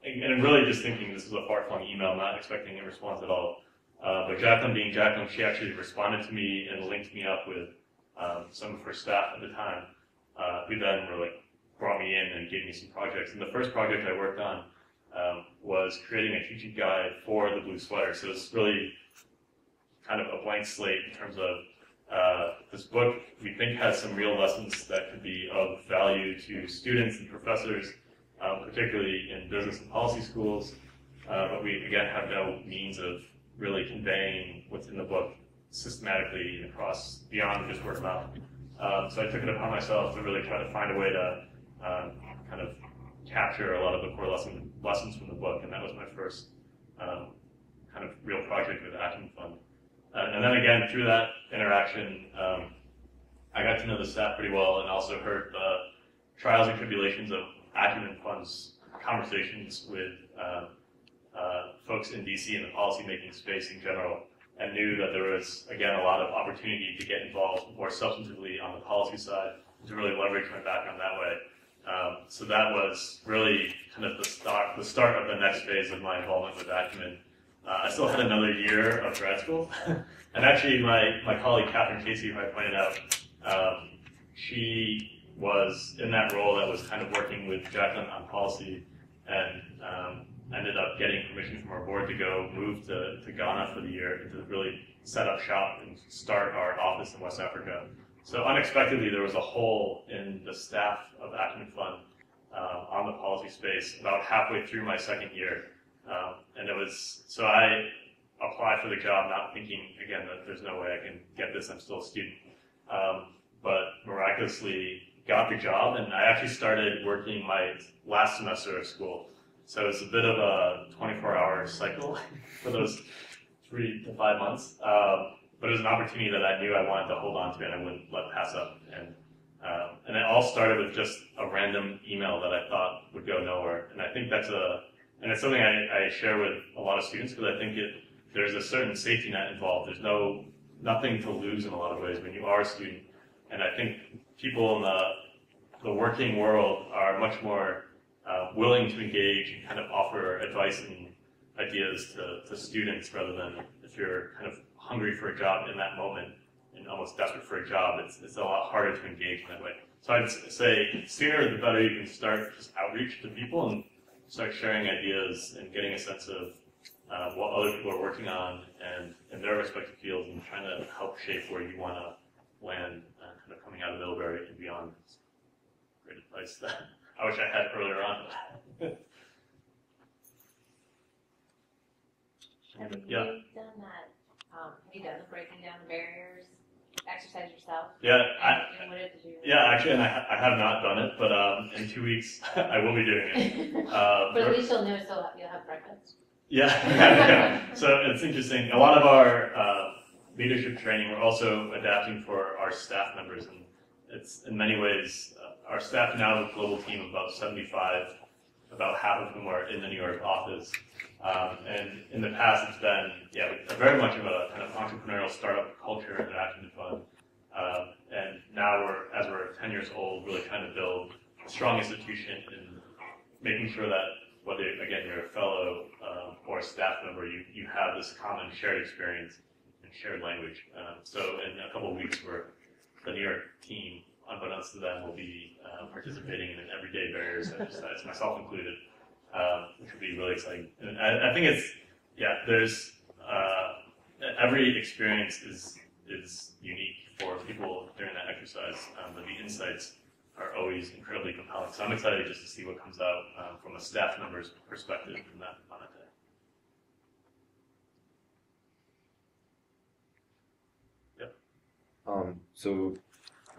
And really just thinking this is a far-flung email, not expecting a response at all. But Jacqueline being Jacqueline, she actually responded to me and linked me up with some of her staff at the time, who then were like, brought me in and gave me some projects. And the first project I worked on was creating a teaching guide for the blue sweater. So it's really kind of a blank slate in terms of this book we think has some real lessons that could be of value to students and professors, particularly in business and policy schools, but we, again, have no means of really conveying what's in the book systematically across, beyond just word of mouth. So I took it upon myself to really try to find a way to kind of capture a lot of the core lessons from the book, and that was my first kind of real project with the Acumen Fund. And then again, through that interaction, I got to know the staff pretty well and also heard the trials and tribulations of Acumen Fund's conversations with folks in DC in the policymaking space in general, and knew that there was, again, a lot of opportunity to get involved more substantively on the policy side, and to really leverage my background that way. So that was really kind of the start of the next phase of my involvement with Acumen. I still had another year of grad school, and actually my colleague Catherine Casey, who I pointed out, she was in that role that was kind of working with Jacqueline on policy, and ended up getting permission from our board to go move to Ghana for the year and to really set up shop and start our office in West Africa. So unexpectedly, there was a hole in the staff of Acumen Fund on the policy space about halfway through my second year. And it was, so I applied for the job not thinking, again, that there's no way I can get this, I'm still a student. But miraculously got the job, and I actually started working my last semester of school. So it's a bit of a 24-hour cycle for those 3 to 5 months. But it was an opportunity that I knew I wanted to hold on to and I wouldn't let pass up. And it all started with just a random email that I thought would go nowhere. And I think that's and it's something I share with a lot of students, because I think there's a certain safety net involved. There's nothing to lose in a lot of ways when you are a student. And I think people in the working world are much more willing to engage and kind of offer advice and ideas to students, rather than if you're kind of hungry for a job in that moment and almost desperate for a job, it's a lot harder to engage in that way. So I'd say sooner the better you can start just outreach to people and start sharing ideas and getting a sense of what other people are working on and in their respective fields, and trying to help shape where you want to land, kind of coming out of Middlebury and beyond. It's a great advice that I wish I had earlier on. Have you Yeah. done that? Have you done the breaking down the barriers exercise yourself? Yeah, And what did you? yeah, actually, and I have not done it, but in 2 weeks I will be doing it. But at least you'll know, you'll have breakfast. Yeah, yeah. So it's interesting. A lot of our leadership training, we're also adapting for our staff members, and it's in many ways our staff now have a global team of about 75, about half of whom are in the New York office. And in the past, it's been very much of a kind of entrepreneurial startup culture at Acumen Fund. And now as we're 10 years old, really trying to build a strong institution in making sure that whether, again, you're a fellow or a staff member, you have this common shared experience and shared language. So in a couple of weeks, the New York team, unbeknownst to them, will be participating in an everyday barriers exercise, myself included, which will be really exciting. And I think there's every experience is unique for people during that exercise, but the insights are always incredibly compelling. So I'm excited just to see what comes out from a staff member's perspective on that day. Yep. So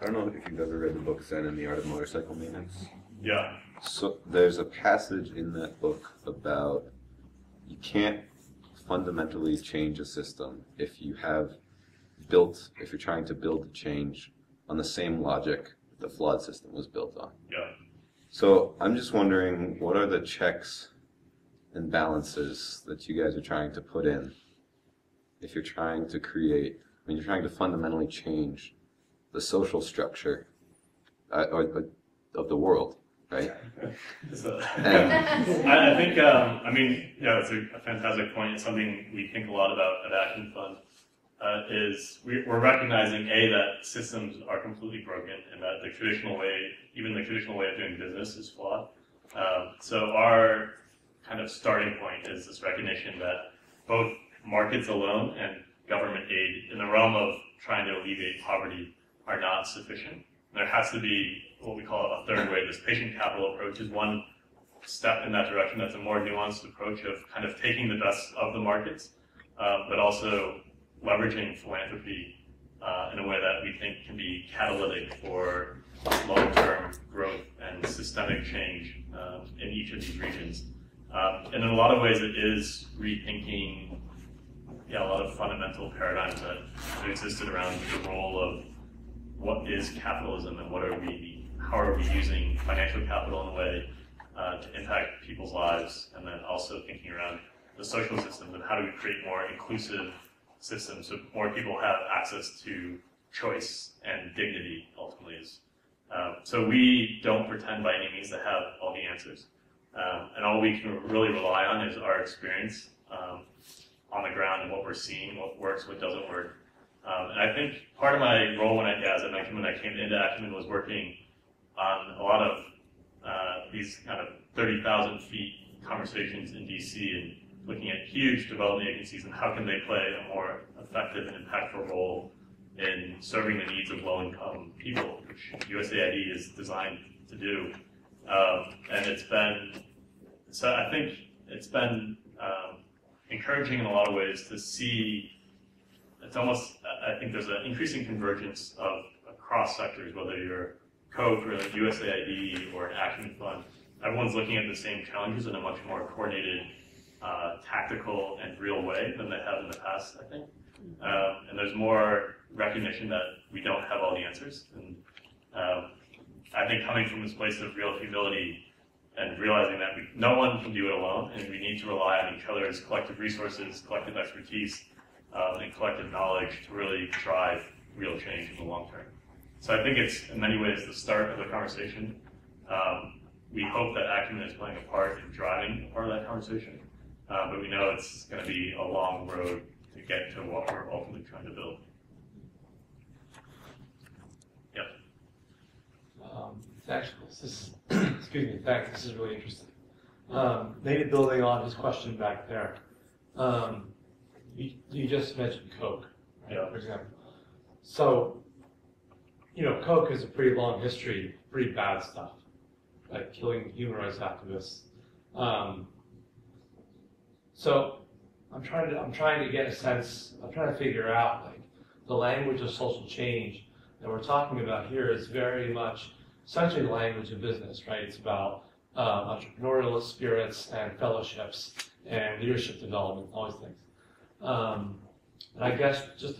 I don't know if you've ever read the book Zen and the Art of Motorcycle Maintenance. Yeah. So there's a passage in that book about you can't fundamentally change a system if you're trying to build a change on the same logic the flawed system was built on. Yeah. So I'm just wondering, what are the checks and balances that you guys are trying to put in if you're trying to you're trying to fundamentally change the social structure of the world, right? I think, it's a fantastic point. It's something we think a lot about at Acumen Fund. We're recognizing that systems are completely broken and that the traditional way of doing business is flawed. So our kind of starting point is this recognition that both markets alone and government aid in the realm of trying to alleviate poverty are not sufficient. There has to be what we call a third way. This patient capital approach is one step in that direction. That's a more nuanced approach of kind of taking the best of the markets, but also leveraging philanthropy in a way that we think can be catalytic for long-term growth and systemic change in each of these regions. And in a lot of ways, it is rethinking a lot of fundamental paradigms that have existed around the role of what is capitalism and how are we using financial capital in a way to impact people's lives, and then also thinking around the social systems and how do we create more inclusive systems so more people have access to choice and dignity ultimately is. So we don't pretend by any means to have all the answers. And all we can really rely on is our experience on the ground and what we're seeing, what works, what doesn't work. And I think part of my role when I came into Acumen was working on a lot of these kind of 30,000 feet conversations in DC and looking at huge development agencies and how can they play a more effective and impactful role in serving the needs of low-income people, which USAID is designed to do. And I think it's been encouraging in a lot of ways to see. I think there's an increasing convergence across sectors, whether you're Coke or USAID or an Acumen Fund. Everyone's looking at the same challenges in a much more coordinated, tactical and real way than they have in the past, I think. And there's more recognition that we don't have all the answers. And I think coming from this place of real humility and realizing that no one can do it alone, and we need to rely on each other's collective resources, collective expertise, and collective knowledge to really drive real change in the long term. So I think it's, in many ways, the start of the conversation. We hope that Acumen is playing a part in driving part of that conversation, but we know it's going to be a long road to get to what we're ultimately trying to build. Yep. Excuse me, thanks, this is really interesting. Maybe building on his question back there. You just mentioned Coke, right, yeah, for example. So, Coke has a pretty long history, pretty bad stuff, like killing human rights activists. So I'm trying to get a sense. I'm trying to figure out like the language of social change that we're talking about here is very much essentially the language of business, right? It's about entrepreneurial spirits and fellowships and leadership development, all these things. And I guess just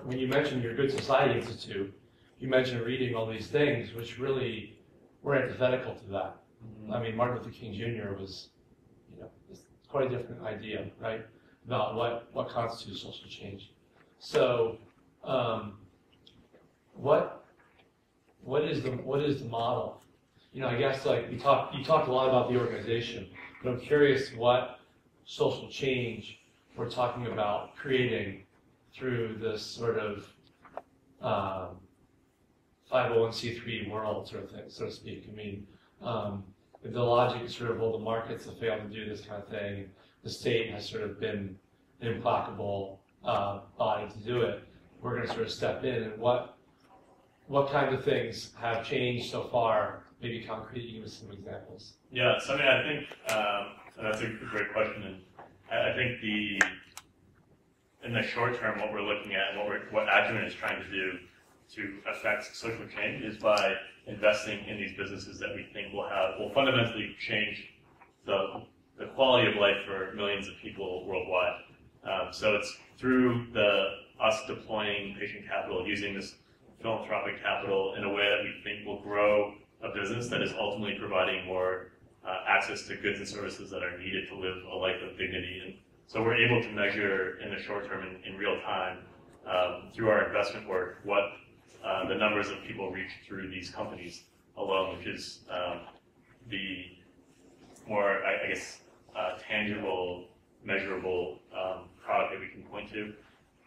when you mentioned your Good Society Institute, you mentioned reading all these things, which really were antithetical to that. Mm-hmm. I mean, Martin Luther King Jr. was, it's quite a different idea, right, about what constitutes social change. So, what is the model I guess like you talked a lot about the organization, but I'm curious what social change we're talking about creating through this sort of 501c3 world sort of thing, so to speak. I mean, if the logic is sort of, well, the markets have failed to do this kind of thing, the state has sort of been an implacable body to do it, we're going to sort of step in. And what kind of things have changed so far? Maybe concrete, give us some examples. Yeah, so I mean, I think that's a great question, and I think in the short term, what we're looking at, and what Acumen is trying to do to affect social change is by investing in these businesses that we think will fundamentally change the quality of life for millions of people worldwide. So it's through us deploying patient capital, using this philanthropic capital in a way that we think will grow a business that is ultimately providing more access to goods and services that are needed to live a life of dignity. And so we're able to measure in the short term, in real time, through our investment work, what the numbers of people reach through these companies alone, which is the more, I guess, tangible, measurable product that we can point to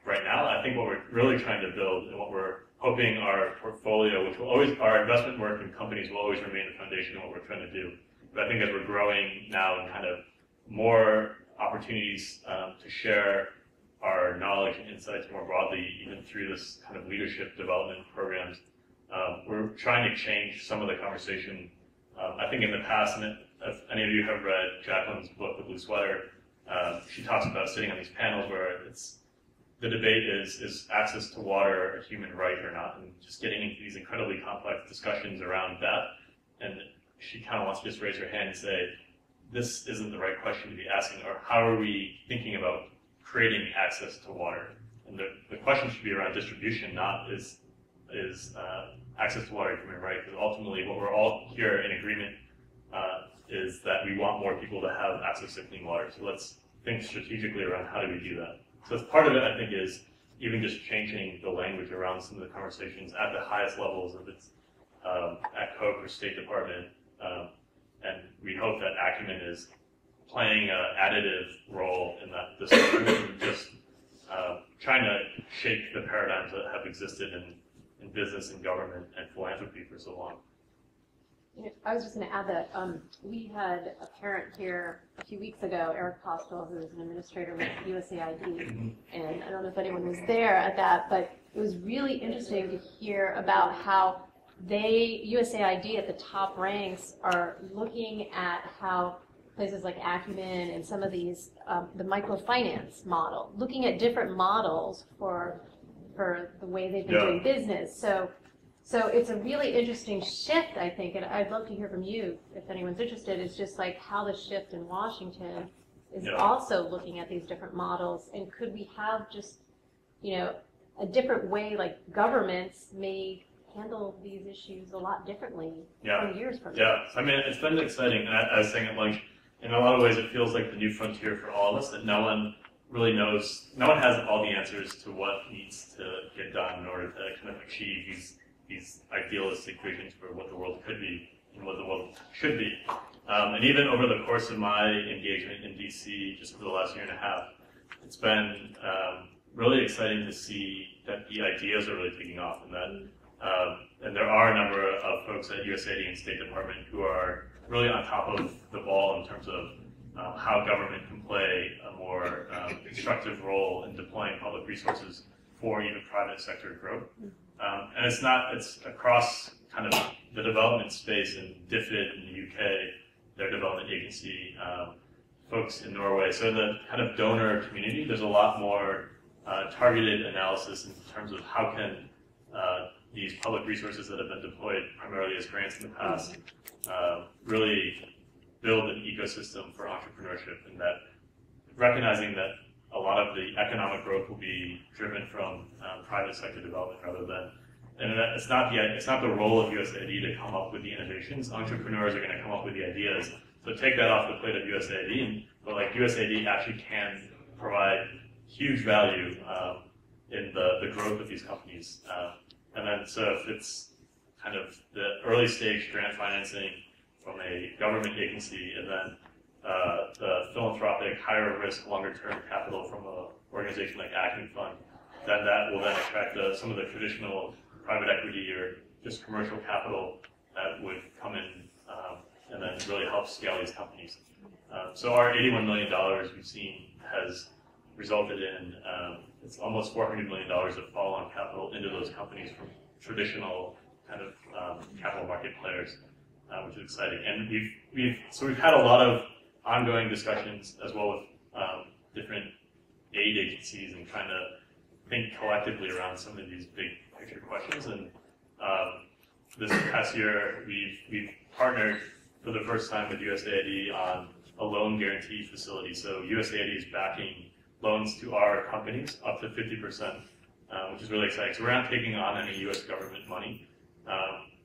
right now. I think what we're really trying to build, and what we're hoping our portfolio, which will always, our investment work in companies will always remain the foundation of what we're trying to do. But I think as we're growing now and kind of more opportunities to share our knowledge and insights more broadly, even through this kind of leadership development programs, we're trying to change some of the conversation. I think in the past, and if any of you have read Jacqueline's book, The Blue Sweater, she talks about sitting on these panels where the debate is access to water a human right or not, and just getting into these incredibly complex discussions around that. And she kind of wants to just raise her hand and say, this isn't the right question to be asking, or how are we thinking about creating access to water? And the question should be around distribution, not is access to water a human right, because ultimately what we're all here in agreement is that we want more people to have access to clean water. So let's think strategically around how do we do that. So as part of it, I think, is even just changing the language around some of the conversations at the highest levels, if it's at Coke or State Department, and we hope that Acumen is playing an additive role in that discussion, just trying to shake the paradigms that have existed in business and government and philanthropy for so long. I was just going to add that we had a parent here a few weeks ago, Eric Postel, who is an administrator with USAID, and I don't know if anyone was there at that, but it was really interesting to hear about how USAID at the top ranks are looking at how places like Acumen and some of these, the microfinance model, looking at different models for the way they've been doing business. So it's a really interesting shift, I think, and I'd love to hear from you if anyone's interested. It's just like how the shift in Washington is also looking at these different models, and could we have just, a different way, like governments may handle these issues a lot differently 20 years from now. Yeah, I mean, it's been exciting, and I was saying at lunch, in a lot of ways it feels like the new frontier for all of us, that no one really knows, no one has all the answers to what needs to get done in order to kind of achieve these idealistic visions for what the world could be and what the world should be. And even over the course of my engagement in DC, just for the last year and a half, it's been really exciting to see that the ideas are really taking off, and that and there are a number of folks at USAID and State Department who are really on top of the ball in terms of how government can play a more constructive role in deploying public resources for even private sector growth. And it's across kind of the development space in DFID in the UK, their development agency, folks in Norway. So the kind of donor community, there's a lot more targeted analysis in terms of how can these public resources that have been deployed primarily as grants in the past really build an ecosystem for entrepreneurship, and that recognizing that a lot of the economic growth will be driven from private sector development rather than, and it's not the role of USAID to come up with the innovations. Entrepreneurs are going to come up with the ideas. So take that off the plate of USAID, but like USAID actually can provide huge value in the growth of these companies. And then so if it's kind of the early stage grant financing from a government agency, and then the philanthropic, higher risk, longer term capital from an organization like Acumen Fund, then that will then attract some of the traditional private equity or just commercial capital that would come in and then really help scale these companies. So our $81 million we've seen has resulted in it's almost $400 million of follow-on capital into those companies from traditional kind of capital market players, which is exciting. And we've had a lot of ongoing discussions as well with different aid agencies and trying to think collectively around some of these big picture questions. And this past year, we've partnered for the first time with USAID on a loan guarantee facility. So USAID is backing loans to our companies up to 50%, which is really exciting. So we're not taking on any U.S. government money,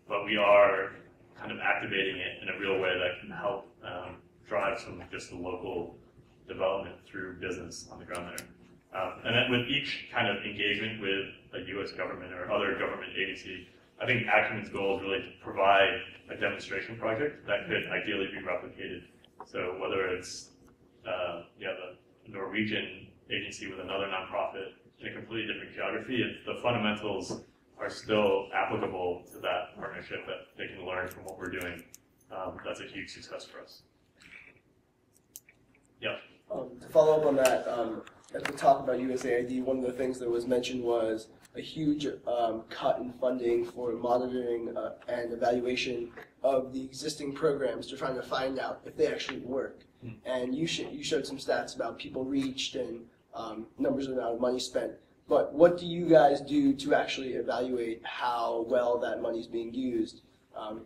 but we are kind of activating it in a real way that can help drive some of just the local development through business on the ground there. And then with each kind of engagement with a U.S. government or other government agency, I think Acumen's goal is really to provide a demonstration project that could ideally be replicated. So whether it's the Norwegian agency with another nonprofit in a completely different geography, if the fundamentals are still applicable to that partnership, that they can learn from what we're doing, that's a huge success for us. Yeah. To follow up on that, at the talk about USAID, one of the things that was mentioned was a huge cut in funding for monitoring and evaluation of the existing programs to trying to find out if they actually work. And you showed some stats about people reached and numbers of amount of money spent. But what do you guys do to actually evaluate how well that money is being used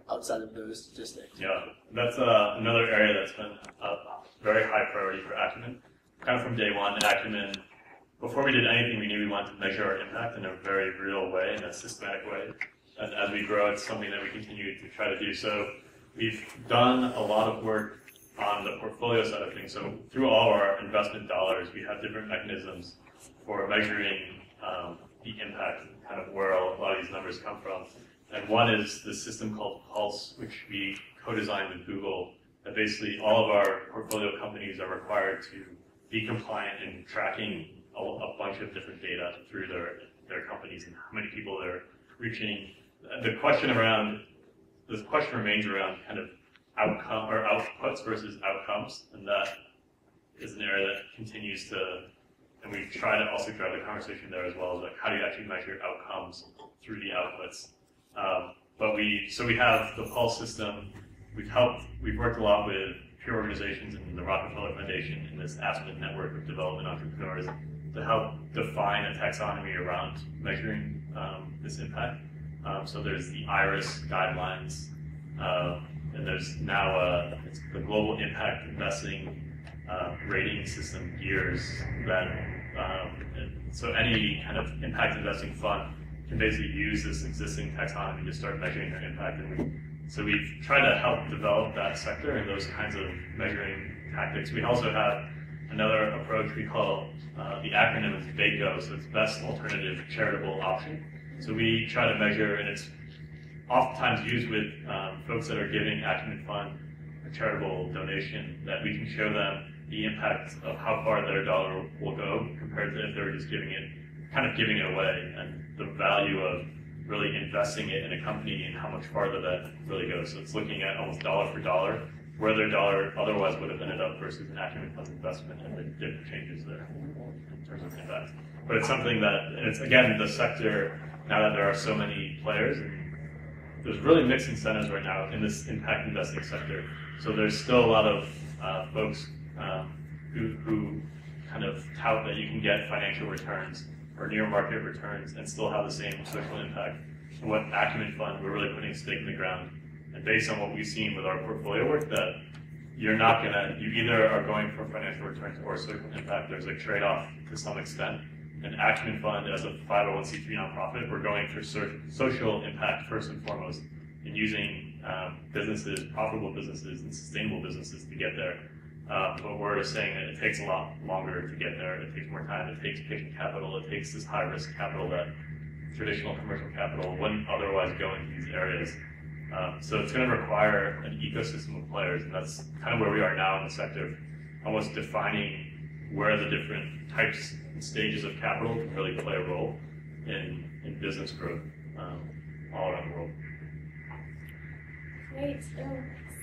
outside of those statistics? Yeah, that's another area that's been a very high priority for Acumen. Kind of from day one at Acumen, before we did anything, we knew we wanted to measure our impact in a very real way, in a systematic way. And as we grow, it's something that we continue to try to do. So we've done a lot of work on the portfolio side of things. So through all our investment dollars, we have different mechanisms for measuring the impact, kind of where a lot of these numbers come from. And one is the system called Pulse, which we co-designed with Google, that basically all of our portfolio companies are required to be compliant in tracking a bunch of different data through their companies and how many people they're reaching. The question remains around kind of outcome or outputs versus outcomes, and that is an area that continues to, and we try to also drive the conversation there as well, as like how do you actually measure outcomes through the outputs. So we have the Pulse system. We've worked a lot with peer organizations and the Rockefeller Foundation and this Aspen network of development entrepreneurs to help define a taxonomy around measuring this impact. So there's the IRIS guidelines, and there's now it's the Global Impact Investing rating system, GEARS, so any kind of impact investing fund can basically use this existing taxonomy to start measuring their impact. So we've tried to help develop that sector and those kinds of measuring tactics. We also have another approach we call, the acronym is BACO, so it's Best Alternative Charitable Option. So we try to measure, and it's oftentimes used with folks that are giving Acumen Fund a charitable donation, that we can show them the impact of how far their dollar will go compared to if they were just giving it away, and the value of really investing it in a company and how much farther that really goes. So it's looking at almost dollar for dollar where their dollar otherwise would have ended up versus an Acumen Fund investment, and the different changes there in terms of impact. But it's something that, and it's again the sector, now that there are so many players, and there's really mixed incentives right now in this impact investing sector. So there's still a lot of folks who kind of tout that you can get financial returns or near market returns and still have the same social impact. And what Acumen Fund, we're really putting a stake in the ground. And based on what we've seen with our portfolio work, that you either are going for financial returns or social impact. There's a trade-off to some extent. And Acumen Fund, as a 501c3 nonprofit, we're going for social impact first and foremost, and using businesses, profitable businesses, and sustainable businesses to get there. But we're saying that it takes a lot longer to get there. It takes more time. It takes patient capital. It takes this high-risk capital that traditional commercial capital wouldn't otherwise go into these areas. So it's going to require an ecosystem of players, and that's kind of where we are now in the sector, almost defining where the different types and stages of capital can really play a role in business growth all around the world. Great.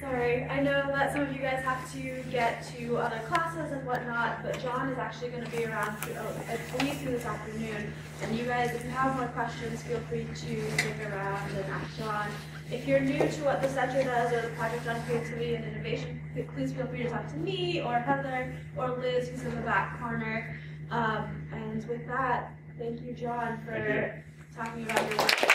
Sorry, I know that some of you guys have to get to other classes and whatnot, but John is actually going to be around at least through this afternoon. And you guys, if you have more questions, feel free to stick around and ask John. If you're new to what the center does or the Project on Creativity and Innovation, please feel free to talk to me or Heather or Liz, who's in the back corner. And with that, thank you, John, for talking about your work.